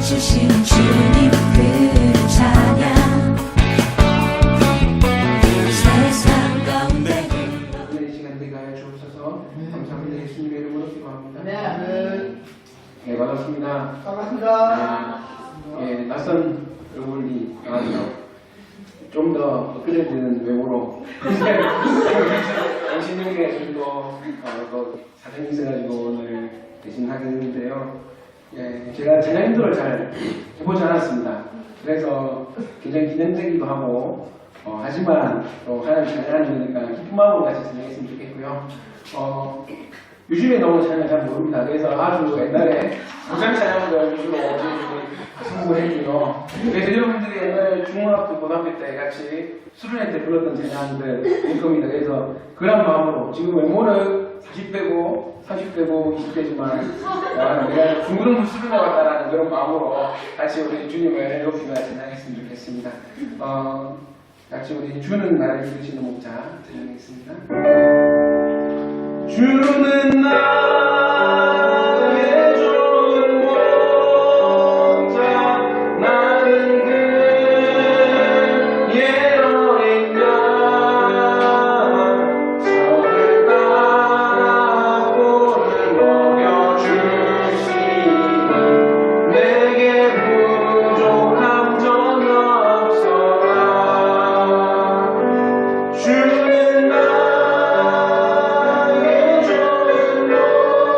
주신 주님 그 찬양 세상 가운데 이 시간 되게 하여 주옵소서. 감사합니다. 예수님의 이름으로 기도합니다. 네. 네, 반갑습니다. 반갑습니다. 예, 낯선 얼굴이 나와서 좀 더 업그레이드된 외모로 당신에게 좀더 사정이 있어가지고 오늘 대신하게 됐는데요. 예, 제가 찬양인도를 잘 해보지 않았습니다. 그래서 굉장히 기념되기도 하고 하지만 또 하나님 찬양하는 거니까 기쁜 마음으로 같이 찬양했으면 좋겠고요. 요즘에 너무 찬양 잘 모릅니다. 그래서 아주 옛날에 고장 찬양을 위주로 선곡했고요. 그래서 여러분들이 옛날에 중학교, 고등학교 때 같이 수련회 때 불렀던 찬양들일 겁니다. 그래서 그런 마음으로 지금 외모는 40대고 30대고 20대지만 내가 중고등부 수련회 왔다라는 그런 마음으로 같이 우리 주님을 높이며 찬양했으면 좋겠습니다. 같이 우리 주는 나를 이루시는 목자 찬양하겠습니다. 주는 나의 좋은 목자 나는 그의 어린 양 저를 따보를 먹여주시니 내게 부족함 전혀 없어라. 주는 나의 좋은 목자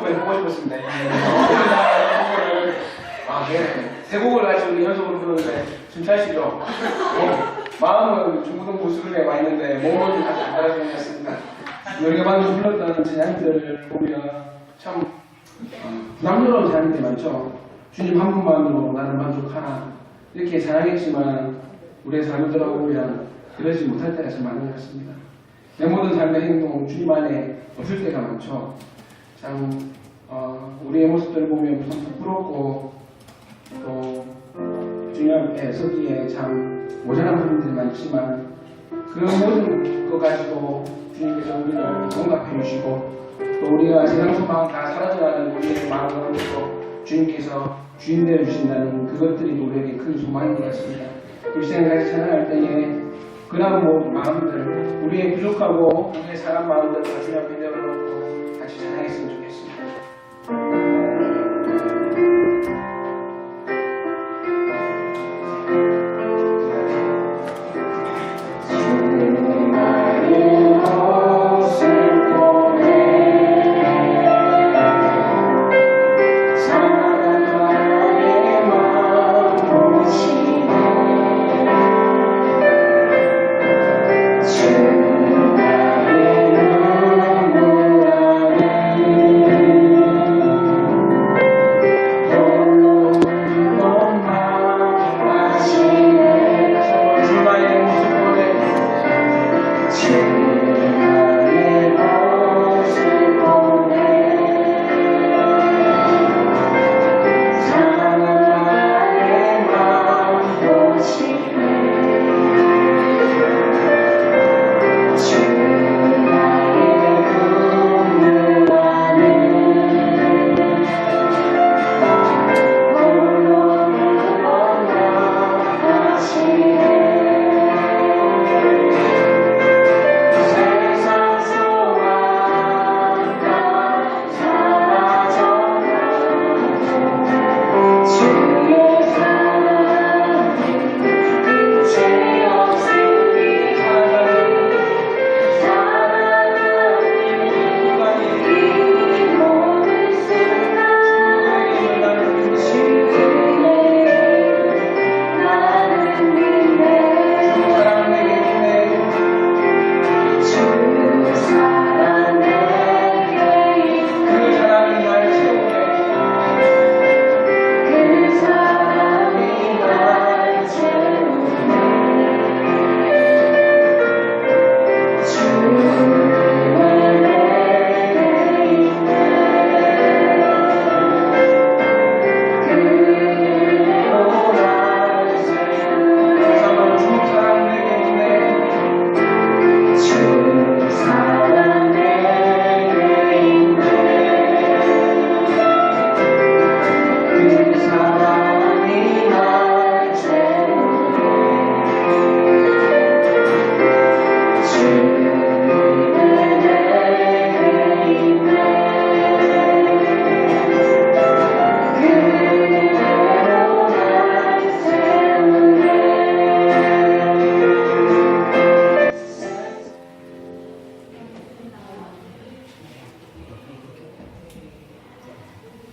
좀 보고 싶었습니다. 아, 네. 세 곡을 같이 우리 연속으로 부르는데 춤추시죠? 마음은 중고등부 수련회 와 있는데 몸은 아직 안 따라주는 것 같습니다. 우리가 방금 불렀던 찬양들을 보면 참 부담스러운 찬양들이 많죠. 주님 한 분만으로 나를 만족하라 이렇게 찬양했지만 우리의 삶을 돌아보면 그러지 못할 때가 참 많은 것 같습니다. 내 모든 삶의 행동 주님 안에 없을 때가 많죠. 참 우리의 모습들을 보면 참 부끄럽고 또 주님 앞에 서기에 참 모자란 부분들이 많지만 그 모든 것 가지고 주님께서 우리를 용납해 주시고 또 우리가 세상 소망 다 사라져가는 우리의 마음을 또 주님께서 주인 되어 주신다는 그것들이 우리에게 큰 소망인 것 같습니다. 이 시간 같이 찬양할 때에 그런 마음들 우리의 부족하고 우리의 사람 마음들 다 주님 앞에 내어놓고 같이 찬양했으면 좋겠습니다.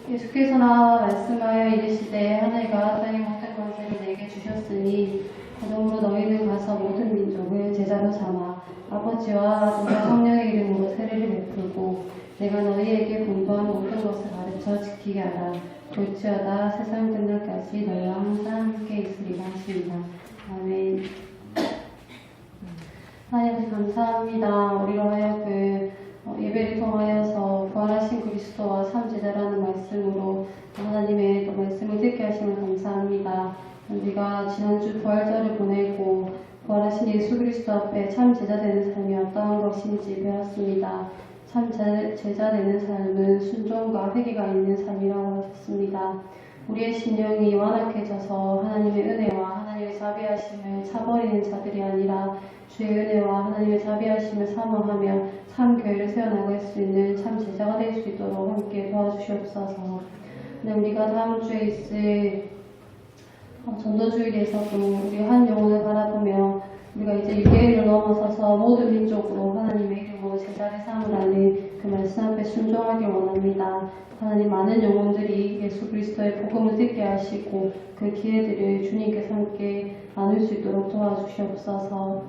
예수께서나 말씀하여 이르시되 하늘과 땅의 모든 권세를 내게 주셨으니 그러므로 너희는 가서 모든 민족을 제자로 삼아 아버지와 아들과 성령의 이름으로 세례를 베풀고 내가 너희에게 분부한 모든 것을 가르쳐 지키게 하라. 볼지어다 세상 끝날까지 너희와 항상 함께 있으리라 하십니다. 아멘. 하나님 감사합니다. 우리로 하여금 예배를 통하여서 부활하신 그리스도와 참 제자라는 말씀으로 하나님의 또 말씀을 듣게 하시면 감사합니다. 우리가 지난주 부활절을 보내고 부활하신 예수 그리스도 앞에 참 제자 되는 삶이 어떠한 것인지 배웠습니다. 참 제자 되는 삶은 순종과 회개가 있는 삶이라고 하셨습니다. 우리의 심령이 완악해져서 하나님의 은혜와 하나님의 자비하심을 차버리는 자들이 아니라 주의 은혜와 하나님의 자비하심을 사모하며 참 교회를 세워나갈 수 있는 참 제자가 될 수 있도록 함께 도와주시옵소서. 우리가 다음 주에 있을 전도주일에서도 우리 한 영혼을 바라보며 우리가 이제 6개월을 넘어서서 모든 민족으로 하나님의 이름으로 제자의 삶을 아는 그 말씀 앞에 순종하길 원합니다. 하나님, 많은 영혼들이 예수 그리스도의 복음을 듣게 하시고 그 기회들을 주님께서 함께 나눌 수 있도록 도와주시옵소서.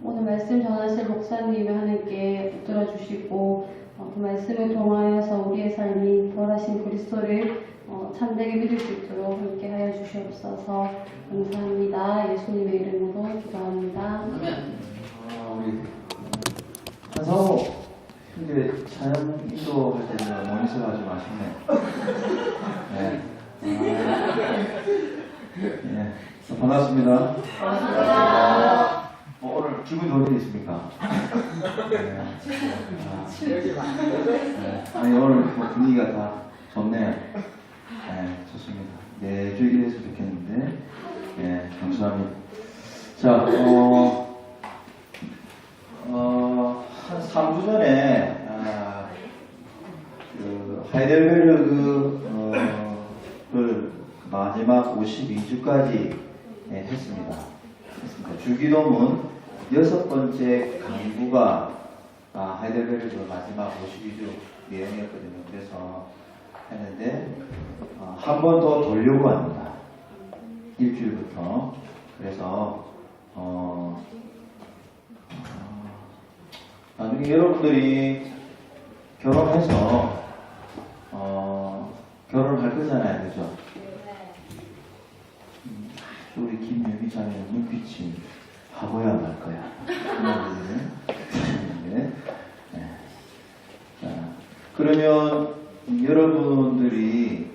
오늘 말씀 전하실 목사님을 하나님께 붙들어 주시고 그 말씀을 통하여서 우리의 삶이 부활하신 그리스도를 참되게 믿을 수 있도록 함께 하여 주시옵소서. 감사합니다. 예수님의 이름으로 기도합니다. 우리 한성호 근데 찬양 인도할 때는 모니터가 좀 아쉽네. 네. 네. 반갑습니다. 오늘 기분 좋은 일 있습니까? 네. 네. 아니 오늘 뭐 분위기가 다 좋네요. 네, 좋습니다. 매주 이랬으면 좋겠는데, 네, 감사합니다. 자, 한 3주 전에, 하이델베르그, 마지막 52주까지 했습니다. 주기도문 6번째 강구가 하이델베르그 마지막 52주 내용이었거든요. 그래서 했는데, 한 번 더 돌려고 합니다. 일주일부터. 그래서, 나중에 여러분들이 결혼해서 결혼을 할 거잖아요, 그죠? 우리 김유미 자매는 눈빛이 바보야 말 거야. 네. 자, 그러면 여러분들이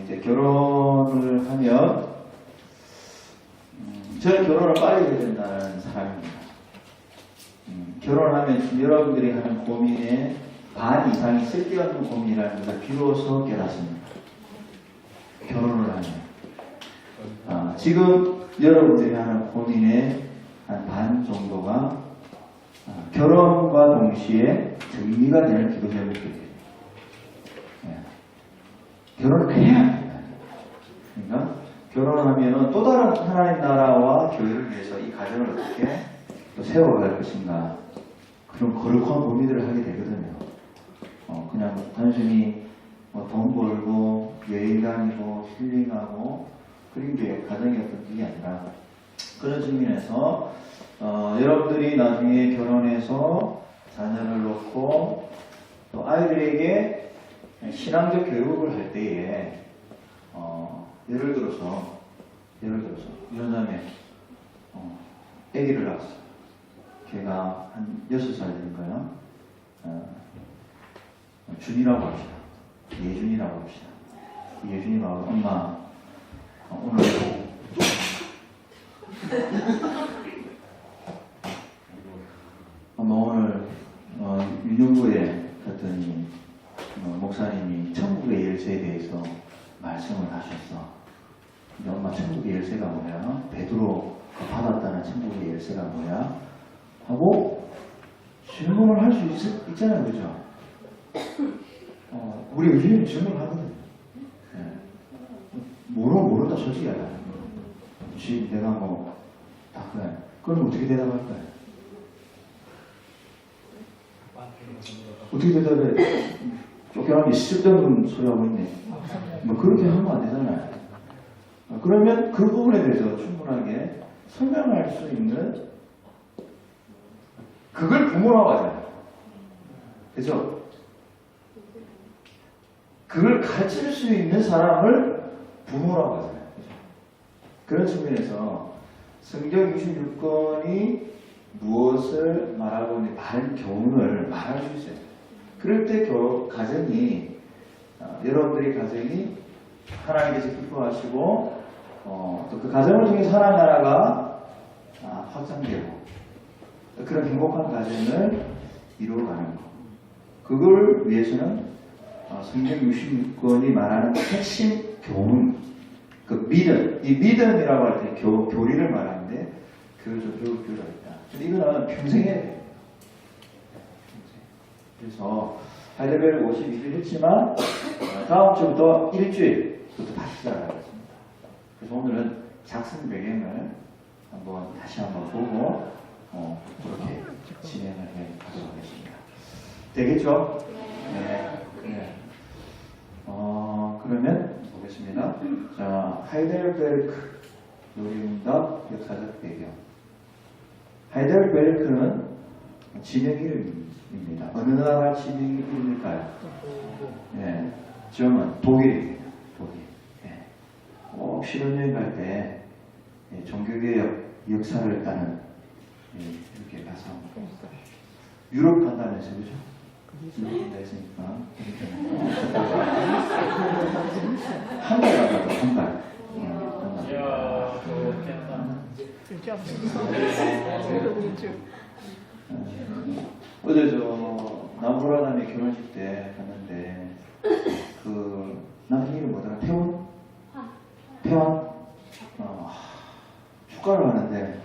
이제 결혼을 하면 저는 결혼을 빨리 해야 된다는 사람입니다. 결혼하면 여러분들이 하는 고민의 반 이상이 쓸데없는 고민이라는 걸 비로소 깨닫습니다. 결혼을 하면. 지금 여러분들이 하는 고민의 한 반 정도가 결혼과 동시에 정리가 되는 기도 제목들이에요. 결혼을 해야 합니다. 그러니까 결혼을 하면 또 다른 하나님 나라와 교회를 위해서 이 가정을 어떻게 또 세워갈 것인가, 그런 거룩한 고민들을 하게 되거든요. 그냥 단순히 돈 벌고 여행 다니고 힐링하고 그런 게 가정의 어떤 일이 아니라, 그런 측면에서 여러분들이 나중에 결혼해서 자녀를 놓고 또 아이들에게 신앙적 교육을 할 때에 예를 들어서 이런 다음에 아기를 낳았어. 걔가 한 6살 된 거야. 준이라고 합시다. 예준이라고 합시다. 예준이가 엄마 오늘 엄마 오늘 유년부에 갔더니 목사님이 천국의 열쇠에 대해서 말씀을 하셨어. 근데 엄마 천국의 열쇠가 뭐야? 베드로가 받았다는 천국의 열쇠가 뭐야? 하고 질문을 할 수 있잖아요, 그죠? 우리 요즘에 질문하거든. 네. 모른다 솔직히 하다. 내가 다 그래. 그럼 어떻게 대답할 거야? 어떻게 대답해? 쫓겨나기 쓸데없는 소리 하고 있네. 그렇게 하면 안 되잖아요. 그러면 그 부분에 대해서 충분하게 설명할 수 있는, 그걸 부모라고 하잖아요. 그죠? 그걸 가르칠 수 있는 사람을 부모라고 하잖아요. 그죠? 그런 측면에서 성경 66권이 무엇을 말하고 있는지 바른 교훈을 말할 수 있어요. 그럴 때 가정이, 여러분들의 가정이 하나님께서 기뻐하시고 또 그 가정을 통해서 하나님 나라가 확장되고 그런 행복한 가정을 이루어가는 것. 그걸 위해서는 성경 66권이 말하는 핵심 교훈, 그 믿음, 이 믿음이라고 할 때 교리를 말하는데 그걸 좀 배울 필요가 있다. 근데 이거는 평생 해야 돼요. 그래서 하이델베르그 52주 했지만 다음 주부터 일주일부터 다시 시작하겠습니다. 그래서 오늘은 작성 배경을 다시 한번 보고 그렇게 진행을 해 가져가겠습니다. 되겠죠? 네. 네. 그러면 보겠습니다. 자, 하이델베르크 요리문답 역사적 배경. 하이델베르크는 지명 이름입니다. 어느 나라 지명 이름일까요? 네. 저는 독일입니다. 독일. 네. 꼭 실험여행 갈 때 종교개혁 역사를 따는 이렇게 가서 유럽 간다면서 그죠? 유럽 간다 했으니까 한 달 간다고 한 달. 이야, 좋겠다. 어제 저 나무라남의 결혼식 때 갔는데 그 남편 이름 뭐더라? 태원? 태원? 축가를 하는데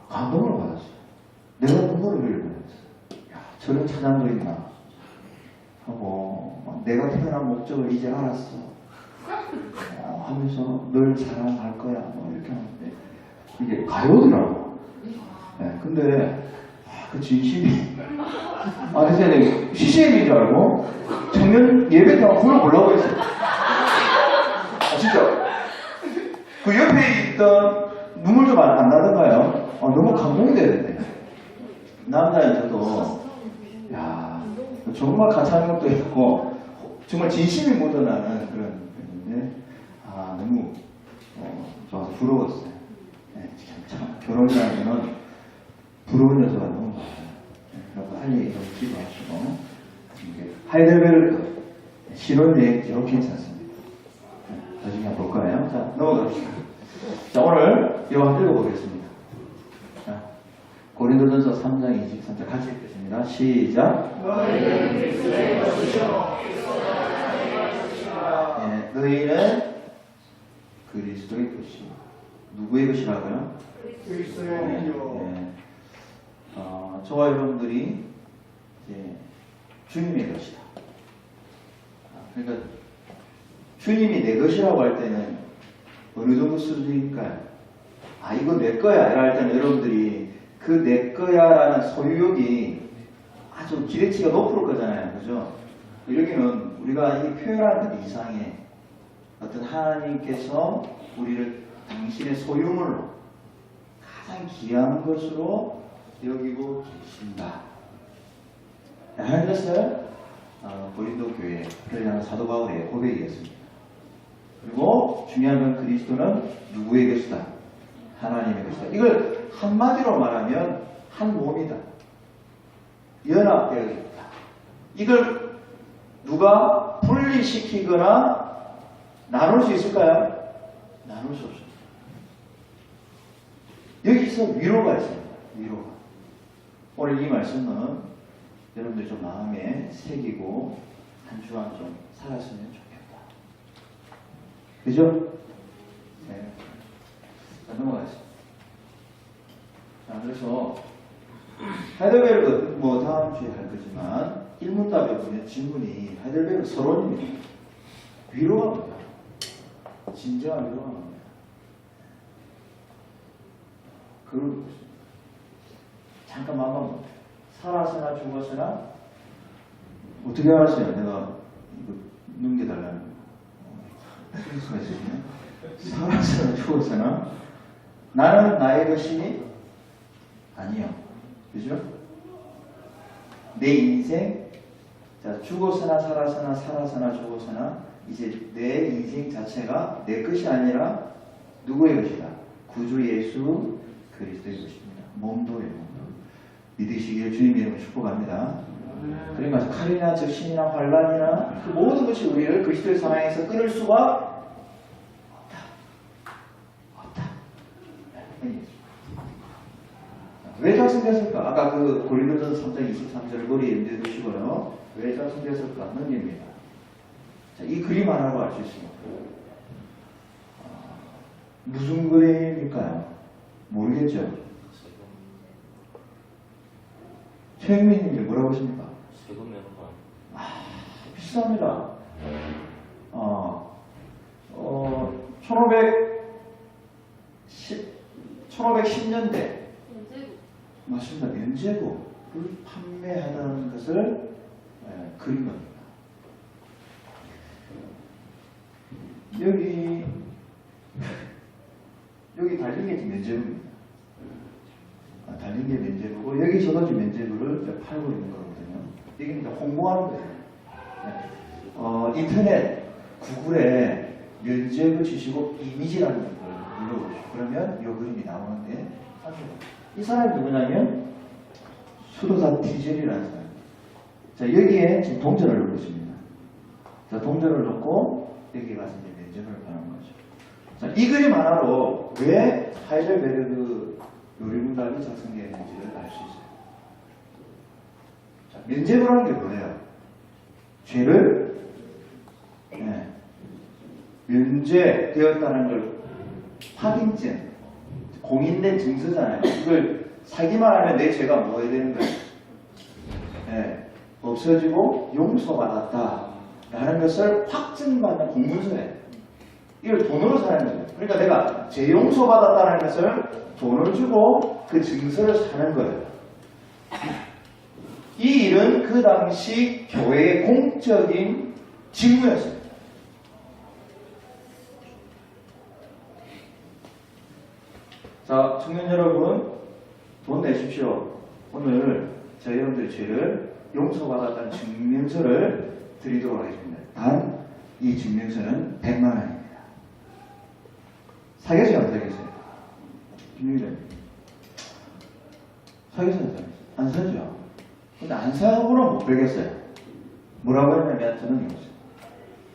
감동을 받았어요. 내가 눈물을 흘려버렸어. 야, 저런 찬양도 있나 하고 내가 태어난 목적을 이제 알았어 하면서 널 사랑할 거야 뭐 이렇게 하는데 이게 가요더라고. 네, 근데 그 진심이 선생님 CCM인 줄 알고 청년 예배 때 불러보려고 했어요. 진짜 그 옆에 있던 눈물 좀 안 나던가요? 너무 감동이 되는데 남자인데도 야 정말 가차한 것도 있고 정말 진심이 묻어나는 그런 건데 너무 좋아서 부러웠어요. 네, 참 결혼이라면 부러운 요소가 너무 많아요. 그래서 빨리 좀 기도하시고 하이델베르크 신혼여행지로 괜찮습니다. 나중에 한번 볼까요? 자, 넘어갑시다. 자, 오늘 이거 한번 읽어보겠습니다. 자, 고린도전서 3장 23절 같이 읽겠습니다. 시작. 너희는 그리스도의 것이요. 누구의 것이라고요? 그리스도의 것이요. 저와 여러분들이 이제 주님의 것이다. 그러니까 주님이 내 것이라고 할 때는 어느 정도 수준일까요? 이거 내 거야. 할 때는 여러분들이 그 내 거야라는 소유욕이 아주 기대치가 높을 거잖아요. 그죠? 여기는 우리가 이 표현하는 것 이상의 어떤 하나님께서 우리를 당신의 소유물로 가장 귀한 것으로 여기고 계신다. 하나님께서 고린도 교회 그러나 사도 바울의 고백이었습니다. 그리고 중요한 건 그리스도는 누구의 것이다? 하나님의 것이다. 이걸 한마디로 말하면 한 몸이다. 연합되어 있다. 이걸 누가 분리시키거나 나눌 수 있을까요? 나눌 수 없습니다. 여기서 위로가 있습니다. 위로가. 오늘 이 말씀은 여러분들 좀 마음에 새기고 한 주간 좀 살았으면 좋겠다. 그죠? 네. 자, 넘어가겠습니다. 자, 그래서 하이델베르크 뭐 다음 주에 할 거지만 일문답에 보면 질문이 하이델베르크 서론입니다. 위로합니다. 진정한 위로합니다. 그리고 잠깐 마음만 살았으나 죽었으나 어떻게 알았어요? 내가 이거 넘겨달라는 수가 있으시네. 살았으나 죽었으나 나는 나의 것이 아니요. 그죠? 내 인생 죽었으나 살았으나 살았으나 죽었으나 이제 내 인생 자체가 내 것이 아니라 누구의 것이다? 구주 예수 그리스도의 것입니다. 몸도예요. 몸도. 믿으시기를 주님 이름으로 축복합니다. 그러니까 칼이나 적신이나 환란이나 그 모든 것이 우리를 그리스도의 사랑에서 끊을 수가 없다. 왜 작성됐을까? 아까 그 고린도전서 3장 23절 머리에 염두에 두시고요. 왜 작성됐을까? 넘깁니다. 자, 이 그림 하나로 알 수 있습니다. 무슨 그림일까요? 모르겠죠? 최영민님이 뭐라고 하십니까? 세금 매너가 비쌉니다. 1510년대 맞습니다. 면제부를 판매하던 것을 그린 겁니다. 여기 달린 게 지금 면제부입니다. 달린 게 면제부고 여기서도 지금 면제부를 팔고 있는 거거든요. 이게 이제 홍보하는 거예요. 인터넷 구글에 면제부 치시고 이미지라는 걸 눌러보시죠. 그러면 이 그림이 나오는데 이 사람이 누구냐면 수도사 디젤이라는 사람. 자, 여기에 지금 동전을 넣고 있습니다. 자, 동전을 넣고 여기 가서 이제 면제부를 파는 거죠. 자, 이 그림 하나로 왜 하이델베르그 요리문답이 작성되었는지를 알 수 있어요. 자, 면제부라는 게 뭐예요? 죄를 면제되었다는 걸 확인증, 공인된 증서잖아요. 이걸 사기만 하면 내 죄가 뭐 해야 되는 거예요? 없어지고 용서받았다라는 것을 확증받는 공문서예요. 이걸 돈으로 사는 거예요. 그러니까 내가 죄 용서받았다는 것을 돈을 주고 그 증서를 사는 거예요. 이 일은 그 당시 교회의 공적인 직무였어요. 자, 청년 여러분, 돈 내십시오. 오늘 저희 여러분들의 죄를 용서받았다는 증명서를 드리도록 하겠습니다. 단, 이 증명서는 100만 원입니다. 사겠어요, 안 사겠어요? 김유일님. 사겠어요, 안 사죠? 근데 안 사고는 못 배겠어요. 뭐라고 했냐면 저는 이거죠.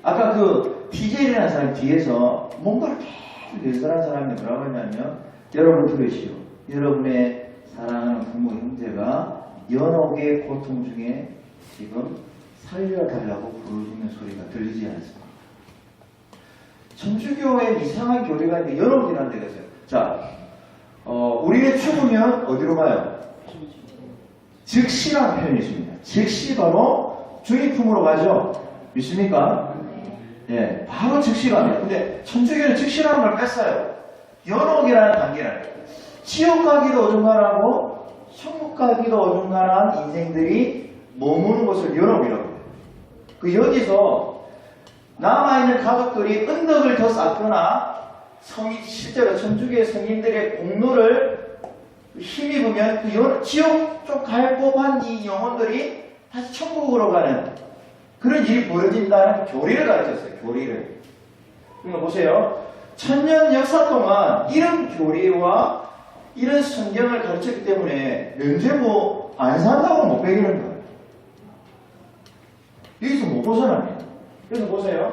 아까 그 TJ라는 사람 뒤에서 뭔가를 계속 예설한 사람이 뭐라고 했냐면 여러분 들으시오. 여러분의 사랑하는 부모 형제가 여러 개의 고통 중에 지금 살려달라고 부르짖는 소리가 들리지 않습니다. 천주교의 이상한 교리가 있는데 여러 개나 되겠어요. 자, 우리가 죽으면 어디로 가요? 즉시라는 표현이 있습니다. 즉시 바로 주님 품으로 가죠. 믿습니까? 예, 바로 즉시 갑니다. 근데 천주교는 즉시라는 걸 뺐어요. 연옥이라는 단계라는 거예요. 지옥 가기도 어중간하고 천국 가기도 어중간한 인생들이 머무는 곳을 연옥이라고 해요. 그 여기서 남아있는 가족들이 은덕을 더 쌓거나 실제로 천주교의 성인들의 공로를 힘입으면 그 지옥 쪽 갈 법한 이 영혼들이 다시 천국으로 가는 그런 일이 벌어진다는 교리를 가르쳤어요. 교리를. 그러니까 보세요. 천년 역사 동안 이런 교리와 이런 성경을 가르쳤기 때문에 면제부 안 산다고 못 배기는 거예요. 여기서 못 벗어납니다. 그래서 보세요.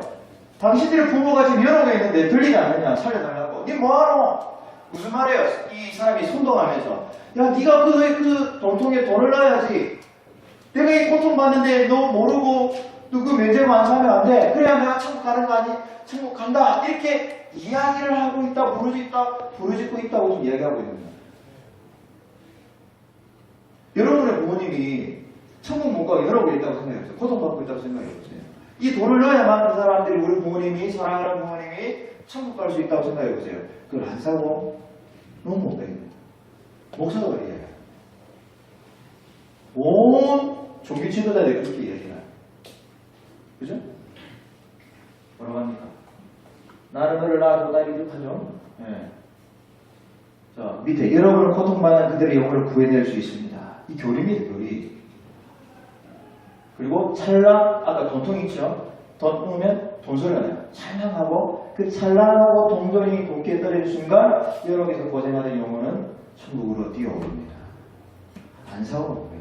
당신들의 부모가 지금 여러 개 있는데 들리지 않느냐 살려달라고. 니 뭐하노? 무슨 말이에요? 이 사람이 손동하면서 야 니가 그 돈통에 돈을 넣어야지. 내가 이 고통받는데 너 모르고 너 그 면제부 안 사면 안 돼. 그래야 내가 천국 가는 거 아니? 천국 간다. 이렇게 이야기를 하고 있다, 부르짖고 있다고 지금 이야기하고 있는 거예요. 여러분의 부모님이 천국 못 가게 여러 개 있다고 생각해보세요. 고통받고 있다고 생각해보세요. 이 돈을 넣어야만 그 사람들이 우리 부모님이 사랑하는 부모님이 천국 갈 수 있다고 생각해보세요. 그걸 안 사고 너무 못 가겠네요. 목사가 그래요. 온 종교 지도자들이 그렇게 이야기해요. 그죠? 뭐라고 합니까? 나는 너를 낳아도 나 이렇게 하죠? 네. 자, 밑에 여러분을 고통받는 그들의 영혼을 구해낼 수 있습니다. 이 교리입니다, 교리. 그리고 찰랑, 아까 돈통 있죠? 돈 넣으면 돈 소리가 나요. 찰랑하고, 그 찰랑하고 동전이 돈기에 떨어진 순간, 여러 개서 고생하는 영혼은 천국으로 뛰어오릅니다. 안 사고 못 가요.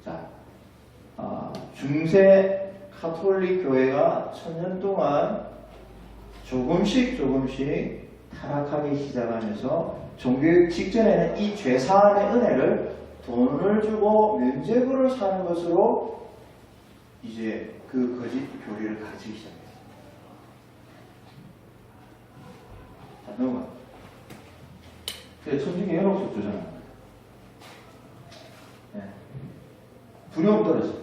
자, 중세 카톨릭 교회가 1000년 동안 조금씩 타락하기 시작하면서 종교육 직전에는 이 죄사함의 은혜를 돈을 주고 면제부를 사는 것으로 이제 그 거짓 교리를 가르치기 시작했어요. 자, 넘어가. 천주교 연옥속 조정합니다. 네. 두려움 떨어집니다.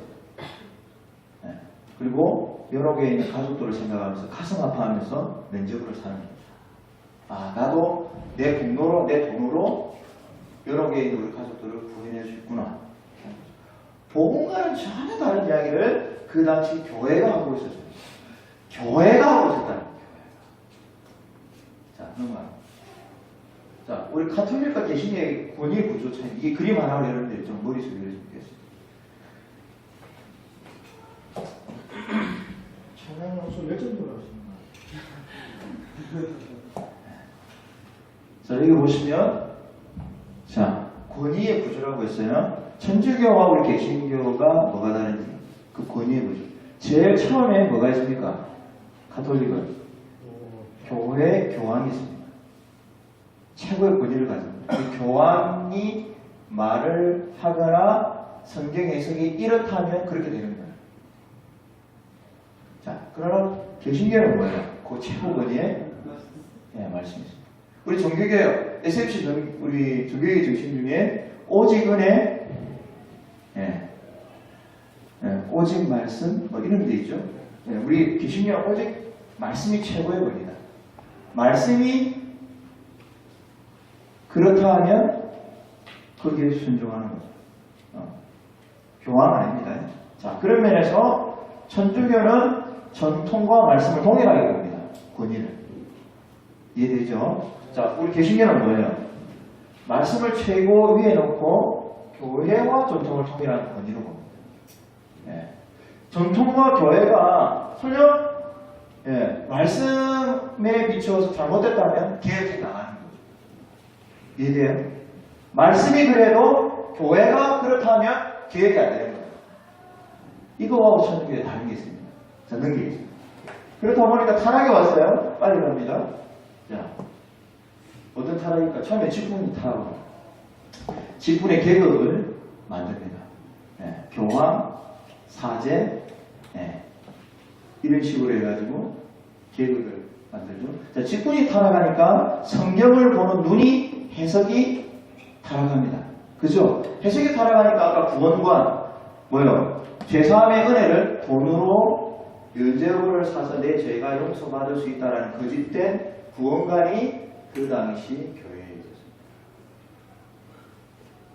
네. 그리고 여러 개의 있는 가족들을 생각하면서 가슴 아파하면서 면제부를 사는 겁니다. 아, 나도 내 공로로, 내 돈으로 여러 개의 우리 가족들을 구해낼 수 있구나. 복음과는 전혀 다른 이야기를 그 당시 교회가 하고 있었어요. 교회가 하고 있었다는 거예요. 자, 넘어가요. 자, 우리 카톨릭과 개신의 권위 구조 차이. 이게 그림 하나로 여러분들이 좀 머릿속에 이해했습니다. 찬양을 엄청 열정적으로 하시는 거예요. 자, 여기 보시면, 자, 권위의 구조라고 했어요. 천주교와 우리 개신교가 뭐가 다른지, 그 권위의 구조. 제일 처음에 뭐가 있습니까? 가톨릭은 교회 교황이 있습니다. 최고의 권위를 가집니다. 그 교황이 말을 하거나 성경 해석이 이렇다면 그렇게 되는 거예요. 자, 그러나 개신교는 뭐예요? 그 최고 권위의 말씀이 있습니다. 우리 종교개혁, SFC 우리 종교개혁 정신 중에 오직은혜, 오직 말씀, 뭐 이런 데 있죠. 우리 개신교는 오직 말씀이 최고의 권위다. 말씀이 그렇다 하면 거기에 순종하는 거죠. 교황 아닙니다. 자, 그런 면에서 천주교는 전통과 말씀을 동일하게 봅니다. 권위를. 이해되죠? 자, 우리 개신교는 뭐예요? 말씀을 최고 위에 놓고 교회와 전통을 통일하는 권위로 봅니다. 전통과 교회가 설령 말씀에 비추어서 잘못됐다면 개혁해 나가는 거죠. 이해돼요? 말씀이 그래도 교회가 그렇다면 개혁이 안 되는 거예요. 이거하고 천주교에 다른 게 있습니다. 자, 넘기겠습니다. 그렇다 보니까 타락이 왔어요. 빨리 갑니다. 자, 어떤 타락일까? 처음에 직분이 타락. 직분의 계급을 만듭니다. 교황, 사제, 이런 식으로 해가지고 계급을 만들죠. 자, 직분이 타락하니까 성경을 보는 눈이 해석이 타락합니다. 그죠? 해석이 타락하니까 아까 구원관, 뭐요? 죄사함의 은혜를 돈으로 면제부를 사서 내 죄가 용서받을 수 있다는 거짓된 구원관이 그 당시 교회에 있었습니다.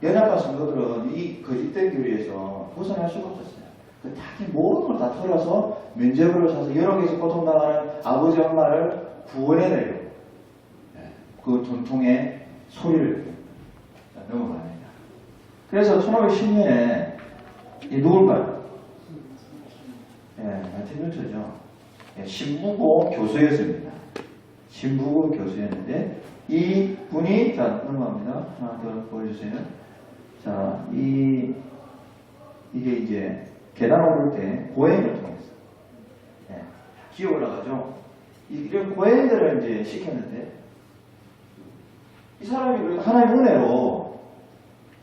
연약한 성도들은 이 거짓된 교리에서 벗어날 수가 없었어요. 다 모든 걸 다 털어서 면죄부를 사서 여러 개에서 고통당하는 아버지 엄마를 구원해내려고 그 전통의 소리를 넘어갑니다. 그래서 1510년에 이 누굴까요? 마틴 루터죠. 신부고 교수였습니다. 신부고 교수였는데 이 분이 자 넘어갑니다. 하나 더 보여주세요. 자, 이게 이제 계단 오를 때 고행을 통해서 기어 올라가죠. 이런 고행들을 이제 시켰는데 이 사람이 하나님의 은혜로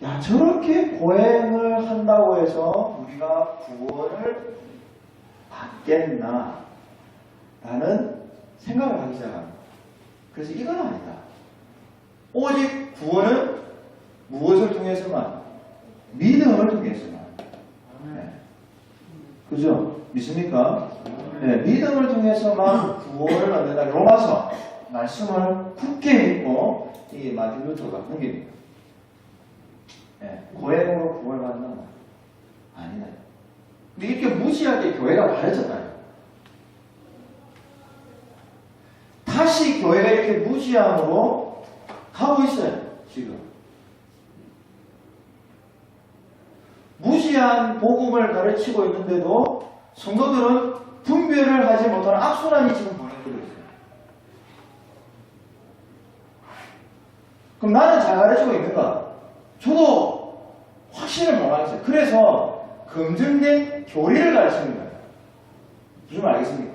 야 저렇게 고행을 한다고 해서 우리가 구원을 받겠나 라는 생각을 하기 시작합니다. 그래서 이건 아니다. 오직 구원은 무엇을 통해서만? 믿음을 통해서만. 그죠? 믿습니까? 믿음을 통해서만 구원을 얻는다. 로마서 말씀을 굳게 믿고 이 마틴 루터가 넘깁니다. 고행으로 구원을 받는다. 아니다. 근데 이렇게 무지하게 교회가 말해졌나요? 다시 교회가 이렇게 무지함으로 가고 있어요. 지금. 무지한 복음을 가르치고 있는데도 성도들은 분별을 하지 못하는 악순환이 지금 벌어지고 있어요. 그럼 나는 잘 가르치고 있는가? 저도 확신을 못하겠어요. 그래서 검증된 교리를 가르치는 거예요. 무슨 말 알겠습니까?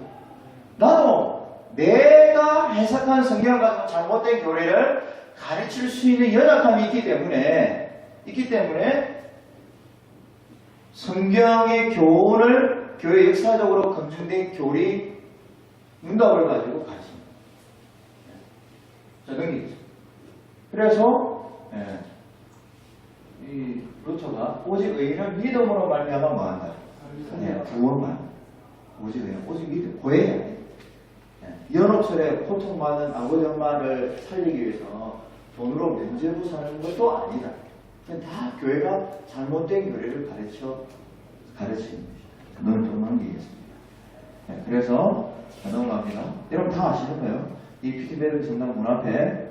나도 내가 해석한 성경을 가지고 잘못된 교리를 가르칠 수 있는 연약함이 있기 때문에 성경의 교훈을 교회 역사적으로 검증된 교리 문답을 가지고 가르칩니다. 자, 넘기겠습니다. 그래서 이 루터가 오직 의인은 믿음으로 말미암아 뭐한다? 구원만. 오직 의인, 오직 믿음, 고행이 아니에요. 연옥설에 고통받는 아버지 엄마를 살리기 위해서 돈으로 면제부 사는 것도 아니다. 그냥 다 교회가 잘못된 교리를 가르치는 것이다. 그건 좀 남기겠습니다. 네, 그래서 넘어갑니다. 여러분 다 아시는 거예요. 이 피트베르 성당 문 앞에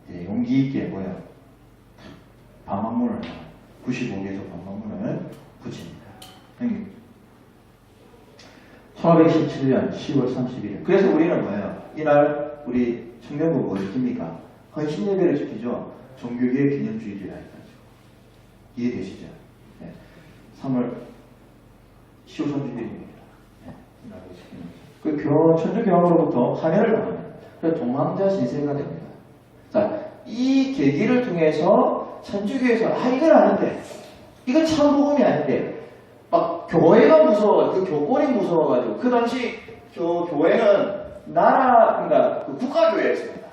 이제 용기 있게 뭐야 방망문을 95개조 방망문을 붙입니다. 형님. 1517년 10월 31일. 그래서 우리는 뭐예요? 이날 우리 청년부 뭐 지킵니까? 헌신예배를 지키죠. 종교개혁 기념주일이라 해가지고. 이해되시죠? 네. 3월 10월 31일입니다. 네. 이날을 지키는 거죠. 그 천주교황으로부터 파면을 당합니다. 그래서 동망자 신세가 됩니다. 자, 이 계기를 통해서 천주교에서 이건 아닌데, 이건 참 복음이 아닌데, 막 교회가 무서워, 그 교권이 무서워가지고 그 당시 교회는 그러니까 그 국가교회였습니다.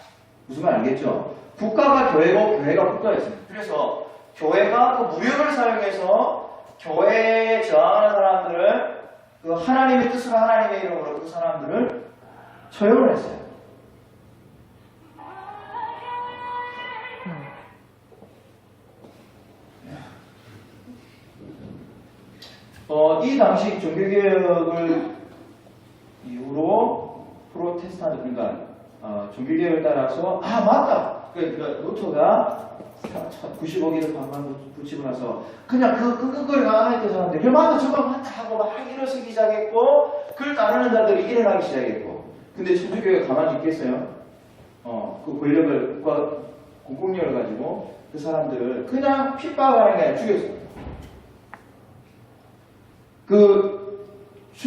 무슨 말 알겠죠? 국가가 교회고 교회가 국가였습니다. 그래서 교회가 그 무력을 사용해서 교회에 저항하는 사람들을 그 하나님의 뜻으로 하나님의 이름으로 그 사람들을 처형을 했어요. 이 당시 종교개혁을 이후로 프로테스탄트, 그러니까 종교개혁을 따라서 맞다! 그러니까 루터가 95개를 방만 붙이고 나서 그냥 그걸 하나님께 전하는데 그 맞다 저거 맞다 하고 막 일어서기 시작했고 그걸 따르는 자들이 일어나기 시작했고 근데 천주교회가 가만히 있겠어요? 그 권력을 공권력을 가지고 그 사람들을 그냥 핍박하는 게 아니라 죽였어요.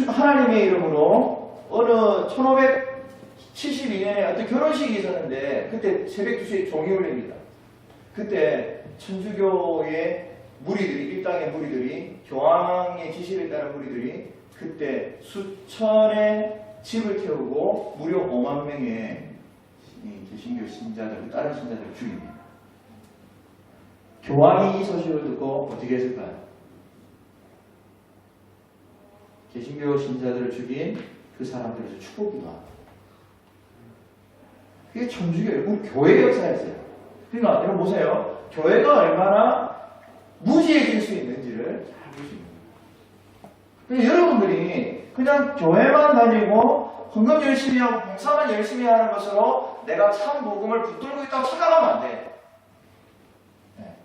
하나님의 이름으로 어느 1572년에 어떤 결혼식이 있었는데 그때 새벽 2시에 종이 울립니다. 그때 천주교의 무리들이, 일당의 무리들이, 교황의 지시를 따른 무리들이 그때 수천의 집을 태우고 무려 5만 명의 개신교 신자들, 다른 신자들을 죽입니다. 교황이 이 소식을 듣고 어떻게 했을까요? 개신교 신자들을 죽인 그 사람들에서 축복기도 합니다. 그게 천주교예요. 우리 교회 역사였어요. 그러니까 여러분 보세요. 교회가 얼마나 무지해질 수 있는지를 잘 볼 수 있는 거예요. 그러니까 여러분들이 그냥 교회만 다니고 헌금 열심히 하고 봉사만 열심히 하는 것으로 내가 참 복음을 붙들고 있다고 생각하면 안 돼. 네.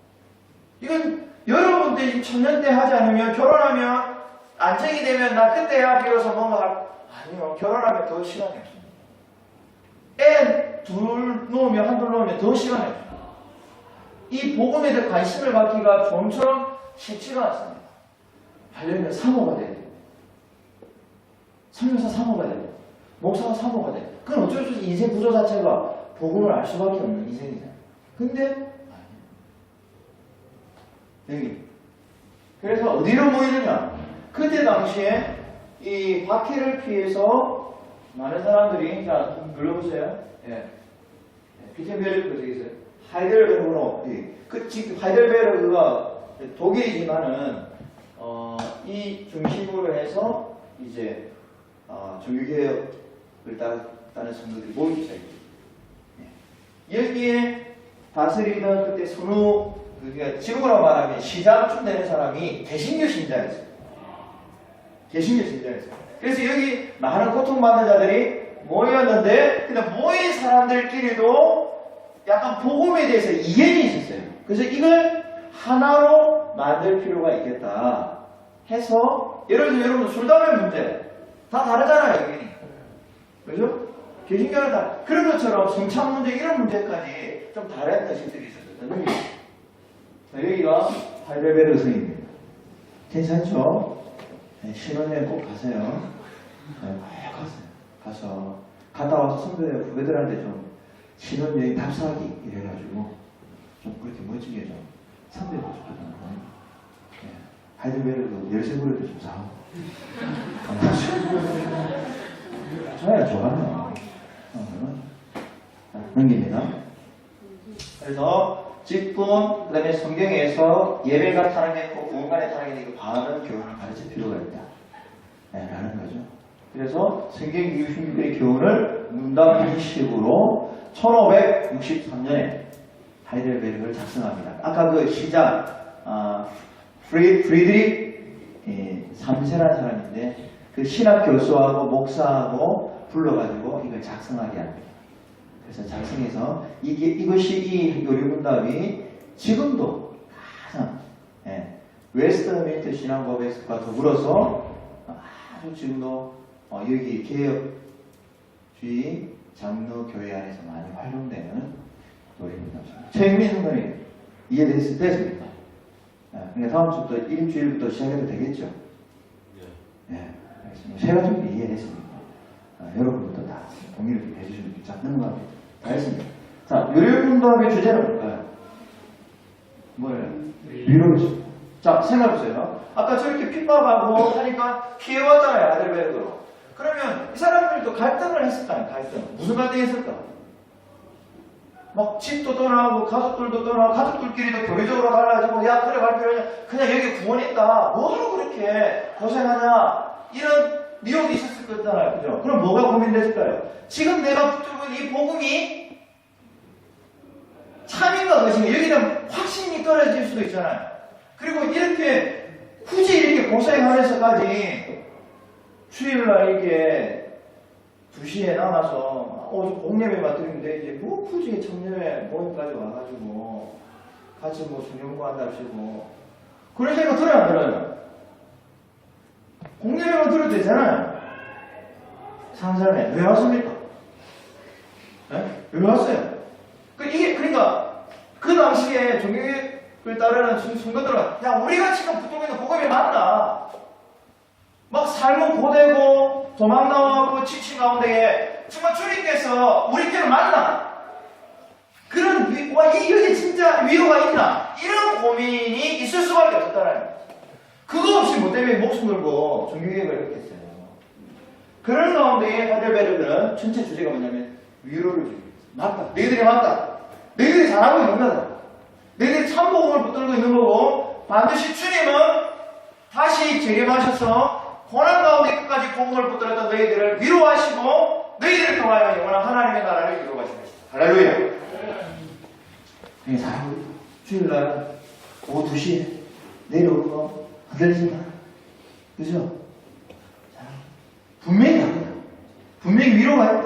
이건 여러분들이 청년 때 하지 않으면 결혼하면 안정이 되면 나 그때야 비로소 뭔가 아니요. 결혼하면 더 시간이 없습니다. 애 둘 놓으면 한둘 놓으면 더 시간이 없습니다. 이 복음에 대해 관심을 갖기가 좀처럼 쉽지가 않습니다. 하려면 사모가 돼야 돼요. 설교사 사모가 돼요. 목사가 사모가 돼요. 그건 어쩔 수 없이 인생 구조 자체가 복음을 알 수밖에 없는 인생이잖아요. 근데 여기 그래서 어디로 모이느냐? 그때 당시에 이 박해를 피해서 많은 사람들이 자 눌러보세요. 비텐베르크 저기 있어요. 하이델베르크로 하이델베르크가 독일이지만은 이 중심으로 해서 이제 종교개혁을 따르는 성도들이 모이기 시작했어요. 여기에 다스리던 그때 그러니까 지금으로 말하면 시장쯤 되는 사람이 개신교 신자였어요. 개신교 신자였어요. 그래서 여기 많은 고통받는 자들이 모였는데 근데 모인 사람들끼리도 약간 복음에 대해서 이견이 있었어요. 그래서 이걸 하나로 만들 필요가 있겠다 해서 예를 들어 여러분 술 담배 문제 다 다르잖아요. 여기. 그죠? 개신교는 다 그런 것처럼 성찬 문제 이런 문제까지 좀 다른 것들이 있었어요. 여기가 하이델베르크 성입니다. 괜찮죠? 신혼여행 꼭 가세요. 가서 갔다 와서 후배들한테 좀 신혼여행 답사하기 이래가지고 좀 그렇게 멋지게 좀 선배하고 싶거든요. 하이델베르크 열쇠고리도 좀 사고. 저야 좋아요. 넘깁니다. 그래서 직분, 그 다음에 성경에서 예배가 타락했고 구원간에 타락했고 많은 교훈을 가르칠 필요가 있다. 라는 거죠. 그래서 성경 66개의 교훈을 문답 형식으로 1563년에 하이델베르크를 작성합니다. 아까 그 시장 프리드릭 3세라는 사람인데 그 신학 교수하고 목사하고 불러가지고 이걸 작성하게 합니다. 그래서 작성해서 이것이 이 요리문답이 지금도 가장 웨스트민스터 신앙법과 더불어서 아주 지금도 여기 개혁주의 장로교회 안에서 많이 활용되는 요리문답입니다. 최유민 성도님 이해됐습니까? 그러니까 다음 주부터 일주일부터 시작해도 되겠죠? 네, 알겠습니다. 세 가지 이해했습니다. 여러분들도 다 동의를 좀 해주시면 자, 넘어갑니다. 다 했습니다. 자, 요리문답의 주제는 뭘까요? 뭐예요? 위로죠. 자, 생각해보세요. 아까 저렇게 핍박하고 하니까 피해왔잖아요, 아들베르크로. 그러면 이 사람들도 갈등을 했을까요? 갈등. 무슨 갈등이 있을까? 막 집도 떠나고 가족들도 떠나고 가족들끼리도 교회적으로 갈라지고 야 그래 갈 필요냐 그냥 여기 구원 있다 뭐하러 그렇게 고생하냐 이런 미혹이 있었을 거잖아요. 그죠? 그럼 뭐가 고민됐을까요? 지금 내가 붙들고 있는 이 복음이 참인가 것인가 여기에 대한 확신이 떨어질 수도 있잖아요. 그리고 이렇게 굳이 이렇게 고생하면서까지 주일날 이렇게 2시에 나가서 좀 공예배 맡으는데 이제 뭐 굳이 청년회 모임까지 와가지고 같이 뭐 성경공부 한답시고 그런 생각 들어요 안 들어요? 공예배만 들어도 되잖아요. 산사람에 왜 왔습니까? 네? 왜 왔어요? 그러니까 그 당시에 종교를 따르는 순간들은 야 우리가 지금 붙들고 있는 복음이 맞나? 막 삶은 고되고 도망 나와고 지친 가운데에 정말 주님께서 우리께는 맞나? 그런 여기 진짜 위로가 있나? 이런 고민이 있을 수밖에 없었다는 거예요. 그거 없이 뭐 때문에 목숨 걸고 종교개혁을 이렇게 했어요. 그런 가운데에 하이델베르크는 전체 주제가 뭐냐면 위로를 주고 맞다. 너희들이 맞다. 너희들이 잘하고 있는 거다. 너희들이 참복음을 붙들고 있는 거고 반드시 주님은 다시 재림하셔서 고난 가운데 끝까지 복음을 붙들었던 너희들을 위로하시고 너희들을 통하여 영원한 하나님의 나라를 이루어가시는 것입니다. 할렐루야. 그러니까 잘하고 주일날 오후 2시에 내려오는 거 흔들리지 마. 그죠? 분명히 합니다. 분명히 위로가 있다.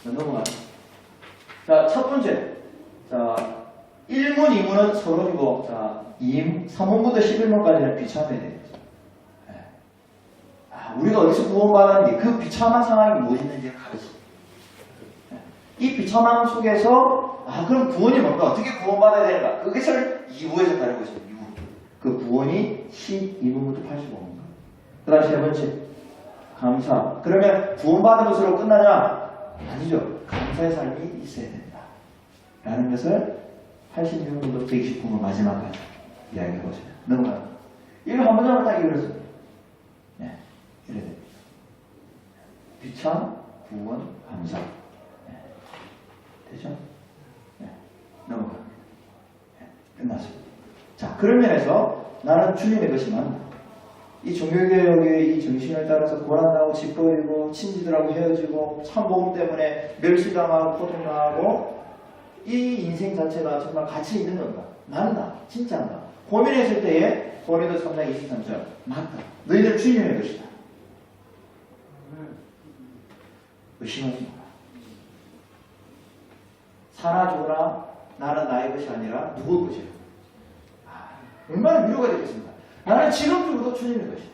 자, 넘어가요. 자, 첫 번째. 자, 1문, 2문은 서론이고, 자, 3문부터 11문까지는 비참해야 되겠죠. 우리가 어디서 구원받았는지, 그 비참한 상황이 무엇인지 가르칩니다. 이 비참함 속에서, 그럼 구원이 뭔가, 어떻게 구원받아야 되는가? 그것을 2부에서 다루고 있습니다. 2부. 그 구원이 12문부터 85문입니다. 그 다음 세 번째, 감사. 그러면 구원받은 것으로 끝나냐? 아니죠. 감사의 삶이 있어야 된다. 라는 것을 86문부터 129문 마지막까지 이야기해보세요. 넘어가요. 이거 한 문장을 딱 읽었어요. 네, 이래야 됩니다. 비참, 구원, 감사. 네. 되죠? 네, 넘어갑니다. 네, 끝났습니다. 자, 그런 면에서 나는 주님의 것이 맞나? 이 종교개혁의 이 정신을 따라서 고난당하고 짓버리고 친지들하고 헤어지고 참복음 때문에 멸시당하고 고통당하고 이 인생 자체가 정말 가치 있는 건가? 맞나? 진짜인가? 고민했을 때에 고린도 3장 23절 맞다. 너희들 주님의 것이다. 의심하지 마라. 사나 죽으나 나는 나의 것이 아니라 누구의 것이야? 얼마나 위로가 되겠습니까? 나는 지금 죽어도 주님의 것이다.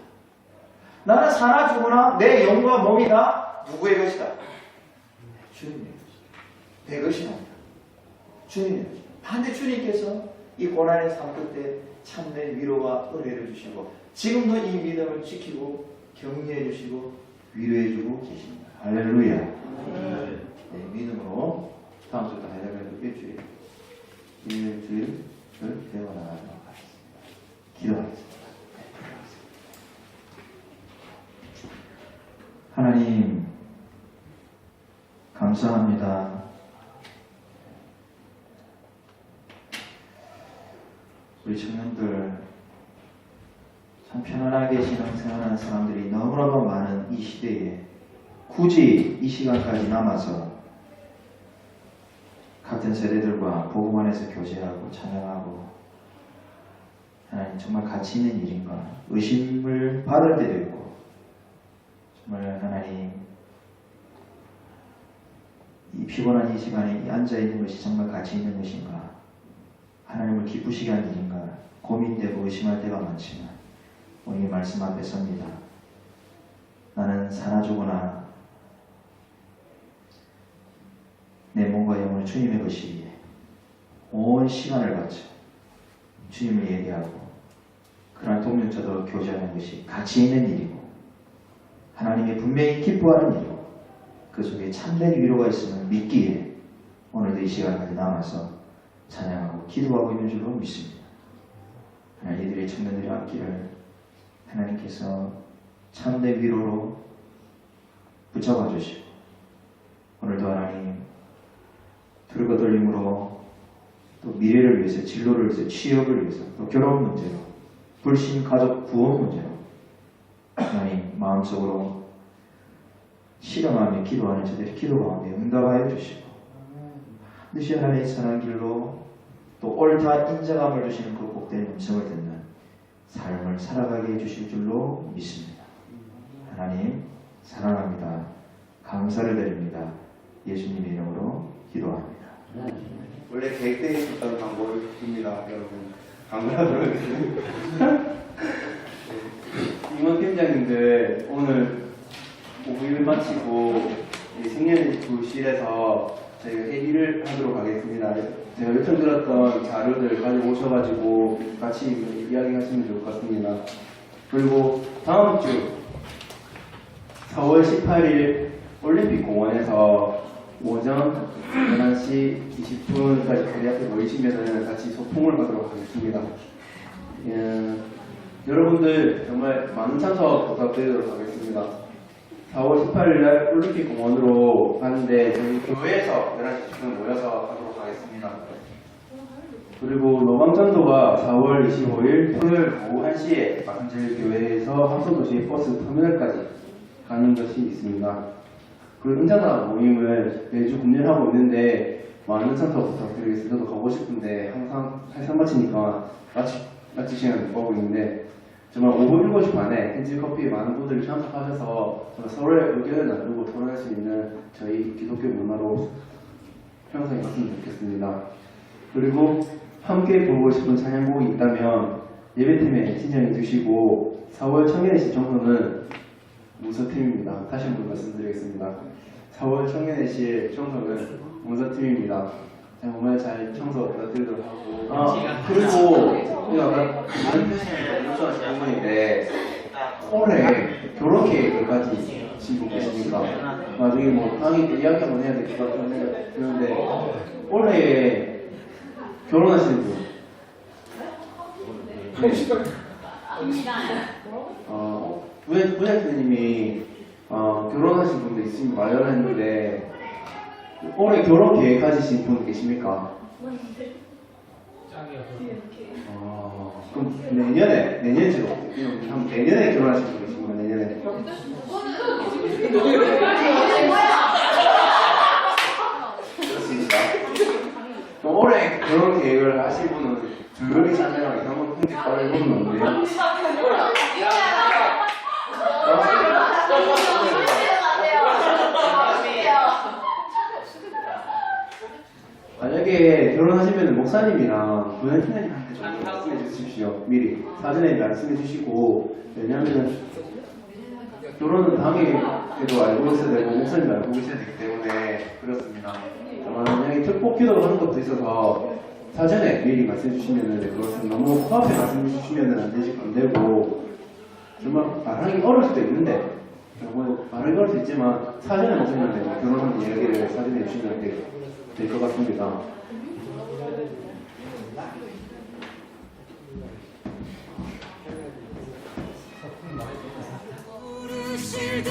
나는 사나 죽으나 내 영과 몸이 다 누구의 것이다? 주님의 것이다. 내 것이 아니다. 주님의 것이다. 반대 주님께서 이 고난의 삶 끝에 참된 위로와 은혜를 주시고 지금도 이 믿음을 지키고 격려해 주시고 위로해 주고 계십니다. 할렐루야. 네, 믿음으로 다음 주부터 일주일을 배워나가도록 하겠습니다. 기도하겠습니다. 하나님 감사합니다. 우리 청년들 참 편안하게 신앙생활하는 사람들이 너무너무 많은 이 시대에 굳이 이 시간까지 남아서 같은 세대들과 복음 안에서 교제하고 찬양하고 하나님 정말 가치 있는 일인가 의심을 받을 때도 있고 정말 하나님 이 피곤한 이 시간에 앉아있는 것이 정말 가치 있는 것인가 하나님을 기쁘시게 하는 일인가 고민되고 의심할 때가 많지만 오늘 이 말씀 앞에 섭니다. 나는 사나 죽으나 내 몸과 영혼을 주님의 것이기에 온 시간을 바쳐 주님을 얘기하고 그러한 동력자도 교제하는 것이 가치 있는 일이고 하나님이 분명히 기뻐하는 일이고 그 속에 참된 위로가 있음을 믿기에 오늘도 이 시간까지 남아서 찬양하고 기도하고 있는 줄로 믿습니다. 하나님 이들의 청년들의 앞길을 하나님께서 참된 위로로 붙잡아 주시고 오늘도 하나님 둘과 돌림으로 또 미래를 위해서 진로를 위해서 취업을 위해서 또 결혼 문제로 불신 가족 구원 문제로 하나님 마음속으로 실험하며 기도하는 저들의 기도 가운데 응답하여 주시고 반드시 하나님의 선한 길로 또 옳다 인정함을 주시는 그 복된 음성을 듣는 삶을 살아가게 해주실 줄로 믿습니다. 하나님 사랑합니다. 감사를 드립니다. 예수님의 이름으로 기도합니다. 원래 계획되어 있었던 광고입니다, 여러분. 광고라 그러거든요. 임원 팀장님들 오늘 오후 일 마치고 생년 부실에서 저희가 회의를 하도록 하겠습니다. 제가 요청드렸던 자료들 가져오셔가지고 같이 이야기하시면 좋을 것 같습니다. 그리고 다음 주 4월 18일 올림픽 공원에서 오전 11시 20분까지 거리 앞에 모이시면 같이 소풍을 가도록 하겠습니다. 여러분들 정말 많은 참석 부탁드리도록 하겠습니다. 4월 18일 날 올림픽 공원으로 가는데 저희 교회에서 11시 10분 모여서 가도록 하겠습니다. 그리고 로방전도가 4월 25일 토요일 오후 1시에 마산제일교회에서 합성도시 버스 터미널까지 가는 것이 있습니다. 그 은자나 모임을 매주 금연하고 있는데 많은 참석 부탁드리겠습니다. 저도 가고 싶은데 항상 해산 마치니까 마치 시간을 못 가고 있는데 정말 오후 7시 반에 엔지커피에 많은 분들이 참석하셔서 서로의 의견을 나누고 토론할 수 있는 저희 기독교 문화로 형성이 됐으면 좋겠습니다. 그리고 함께 보고 싶은 찬양곡이 있다면 예배팀에 신청해 주시고 4월 청년의 시 청소는 문서팀입니다. 다시 한번 말씀드리겠습니다. 4월 청년의 시 청소는 문서팀입니다. 정말 잘 청소 부탁드리도록 하고 그리고 아까 요청하신 부분인데 올해 결혼 계획까지 지금 계십니까? 나중에 뭐 당연히 이야기 한번 해야 될 것 같은데 그런데 올해 결혼하시는 분 부장님이 결혼하신 분도 있으면 마련했는데 올해 결혼 계획 가지신 분 계십니까? 그럼 내년에죠. 한 내년에 결혼하신 분 계십니까? 내년에. 그렇습니다. 그럼 올해 결혼 계획을 하실 분은 조용히 참여하게 한번 편집 꺼내보면 안 돼요? 만약에 결혼하시면 목사님이랑 부장님한테 좀 말씀해 주십시오. 미리 사전에 말씀해 주시고 왜냐하면 결혼은 당일에도 알고 있어야 되고 목사님도 알고 계셔야 되기 때문에 그렇습니다. 만약에 특보 기도를 하는 것도 있어서 사전에 미리 말씀해 주시면 그것은 너무 코앞에 말씀해 주시면 안 되고 정말 말하기 어려울 수도 있는데 말하기 어려울 수 있지만 사전에 목사님한테 결혼하는 이야기를 사전에 주시면 될 것 같습니다. 부르실 듯